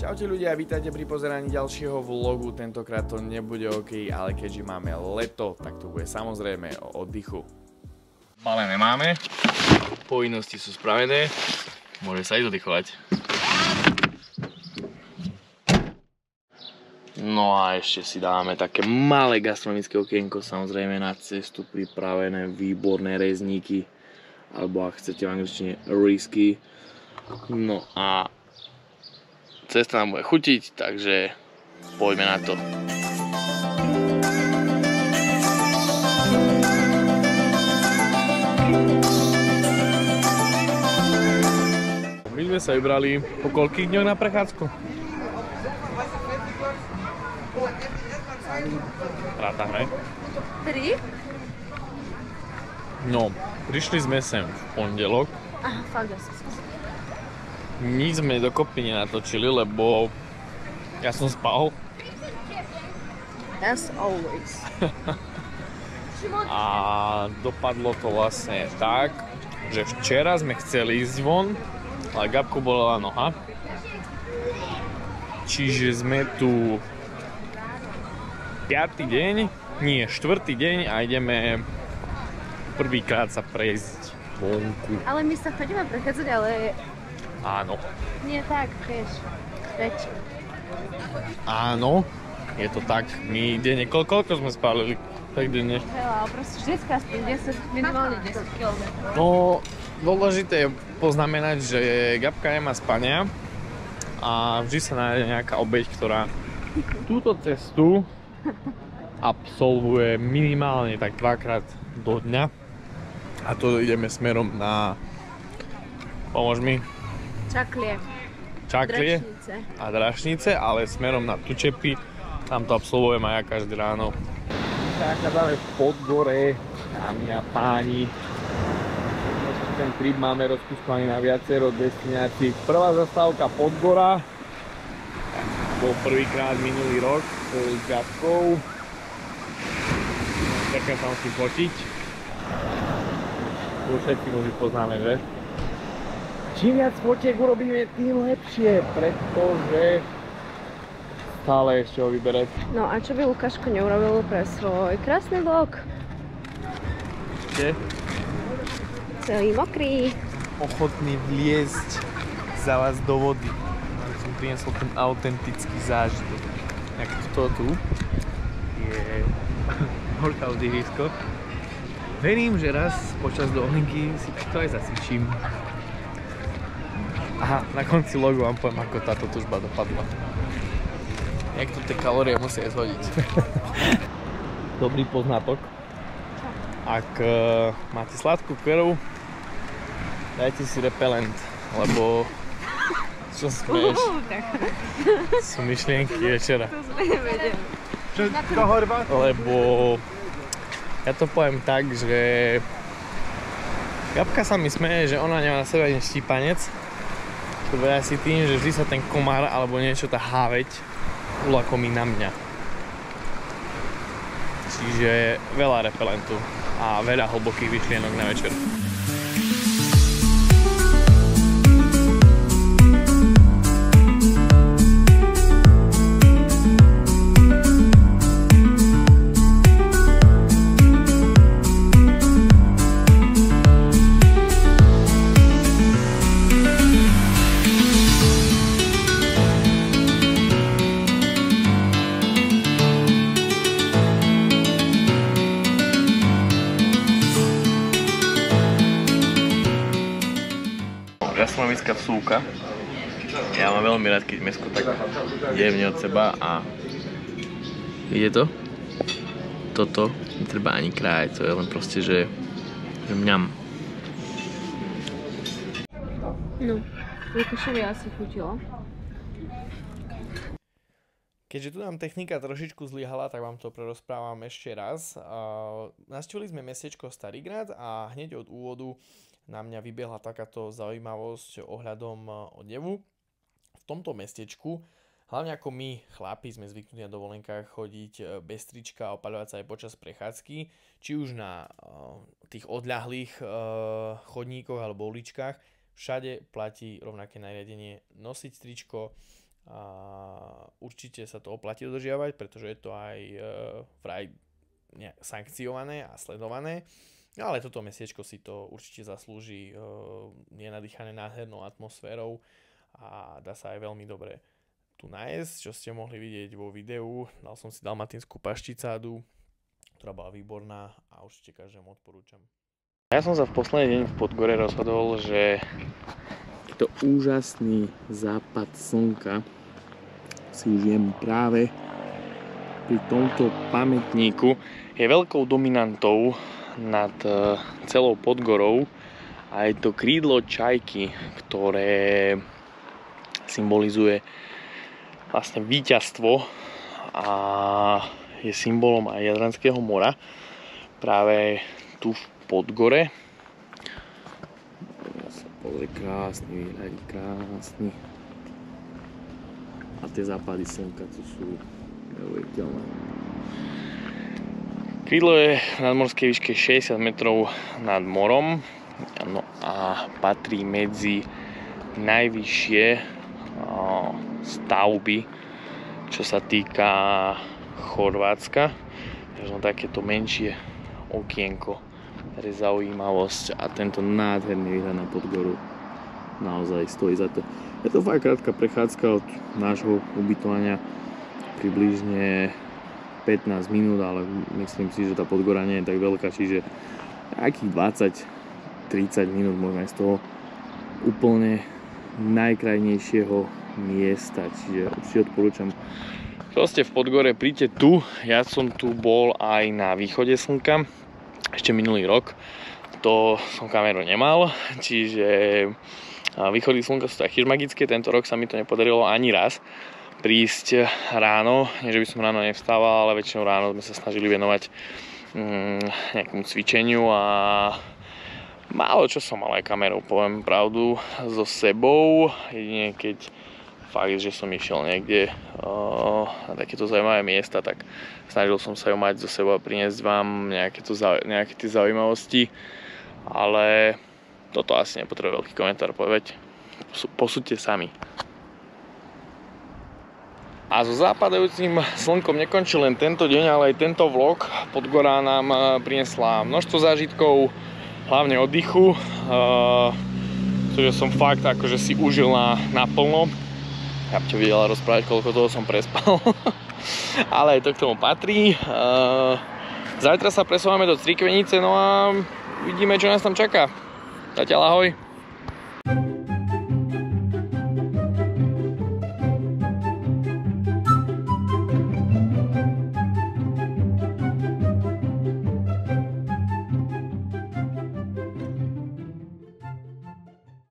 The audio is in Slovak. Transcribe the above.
Čaute ľudia, vítajte pri pozeraní ďalšieho vlogu. Tentokrát to nebude OK, ale keďže máme leto, tak to bude samozrejme o oddychu. Balené máme, povinnosti sú spravené, môže sa ísť oddychovať. No a ešte si dáme také malé gastronomické okienko, samozrejme na cestu pripravené výborné rezníky, alebo ak chcete v angličtine risky. No a cesta nám bude chutiť, takže poďme na to. My sme sa vybrali po koľkých dňoch na prechádzku? Rátame. 3? No, prišli sme sem v pondelok. Aha, fakt, ja som si. Nič sme dokopy nenatočili, lebo ja som spal. As always. A dopadlo to vlastne tak, že včera sme chceli ísť von, ale Gabku bolela noha. Čiže sme tu 5. deň, nie 4. deň a ideme prvýkrát sa prejsť vonku. Ale my sa chodíme prechádzať, ale Áno. nie tak, vieš. Veď. Áno, je to tak. My denne, koľko sme spálili? Tak denne. Veľa, ale proste vždycky aspoň 10, minimálne 10 km. No, dôležité je poznamenať, že Gabka nemá spania a vždy sa nájde nejaká obeť, ktorá túto cestu absolvuje minimálne tak 2-krát do dňa. A to ideme smerom na... Pomôž mi. Čaklie. Čaklie Dračnice. a Drašnice, ale smerom na Tučepy. Tam to absolvujem aj ja každý ráno. Nachádzame v Podgore, dámy a páni. Ten trip máme rozpúskaný na viacero destinácií. Prvá zastávka Podgora. Bol prvýkrát minulý rok s Gabkou. Taká sa musím fotiť. Tu všetci muži poznáme, že? Čím viac fotiek urobíme, tým lepšie, pretože stále ešte ho vyberať. No a čo by Lukáško neurobil pre svoj krásny vlog? Kde? Celý mokrý. Ochotný vliezť za vás do vody. Aby som priniesol ten autentický zážitok. Jak to tu je horká oddyvisko. Verím, že raz počas dovolenky si takto aj zacvičím. Aha, na konci logu vám poviem, ako táto tužba dopadla. Jak tu tie kalórie musia zhodiť. Dobrý poznatok. Ak máte sladkú krv, dajte si repelent, lebo čo smeješ? Sú myšlienky večera. To sme nevedeli. Lebo ja to poviem tak, že Gabka sa mi smeje, že ona nemá na sebe ani štípanec. To bude asi tým, že vždy sa ten komár alebo niečo tá háveť ulakomí na mňa. Čiže veľa repelentu a veľa hlbokých myšlienok na večer. Gastronomická vsúka. Ja mám veľmi rád, keď mäsko tak jemne od seba a vidíte to? Toto netreba ani krájať, to je len proste, že mňam. No, Lukášovi asi chutilo. Keďže tu nám technika trošičku zlyhala, tak vám to prerozprávam ešte raz. Navštívili sme mestečko Starigrad a hneď od úvodu na mňa vybiehla takáto zaujímavosť ohľadom odevu. V tomto mestečku, hlavne ako my chlapi sme zvyknutí na dovolenkách chodiť bez trička a opaľovať sa aj počas prechádzky, či už na tých odľahlých chodníkoch alebo uličkách, všade platí rovnaké nariadenie nosiť tričko Určite sa to oplatí dodržiavať, pretože je to aj vraj sankciované a sledované. Ale toto mesiečko si to určite zaslúži. Je nadýchané nádhernou atmosférou a dá sa aj veľmi dobre tu nájsť, čo ste mohli vidieť vo videu. Dal som si dalmatinskú pašticádu, ktorá bola výborná a určite každému odporúčam. Ja som sa v posledný deň v Podgore rozhodol, že je to úžasný západ slnka si užijem práve pri tomto pamätníku. Je veľkou dominantou nad celou Podgorou a je to krídlo čajky, ktoré symbolizuje vlastne víťazstvo a je symbolom aj Jadranského mora práve tu v Podgore. Krásny výhľad, krásny. A tie západy slnka tu sú neuveriteľné. Krídlo je v nadmorskej výške 60 metrov nad morom, no a patrí medzi najvyššie stavby, čo sa týka Chorvátska. Možno takéto menšie okienko pre zaujímavosť a tento nádherný výhľad na Podgoru naozaj stojí za to. Je to fakt krátka prechádzka od nášho ubytovania, približne 15 minút, ale myslím si, že tá Podgora nie je tak veľká, čiže akých 20-30 minút môžeme z toho úplne najkrajnejšieho miesta, čiže určite odporúčam. Čo ste v Podgore, príďte tu. Ja som tu bol aj na východe slnka ešte minulý rok, to som kameru nemal, čiže východy slnka sú taktiež magické. Tento rok sa mi to nepodarilo ani raz prísť ráno, nie že by som ráno nevstával, ale väčšinou ráno sme sa snažili venovať nejakému cvičeniu a málo čo som mal aj kamerou, poviem pravdu, so sebou, jedine keď fakt, že som išiel niekde na takéto zaujímavé miesta, tak snažil som sa ju mať so sebou a priniesť vám nejaké tie zaujímavosti, ale toto asi nepotrebuje veľký komentár povedať, posúďte sami. A so západajúcim slnkom nekončil len tento deň, ale aj tento vlog. Podgora nám priniesla množstvo zážitkov, hlavne oddychu, pretože som fakt akože si užil naplno. Ja by ťa videla rozprávať, koľko toho som prespal, ale aj to k tomu patrí. Zajtra sa presúvame do Crikvenice, no a vidíme, čo nás tam čaká. Zatiaľ ahoj.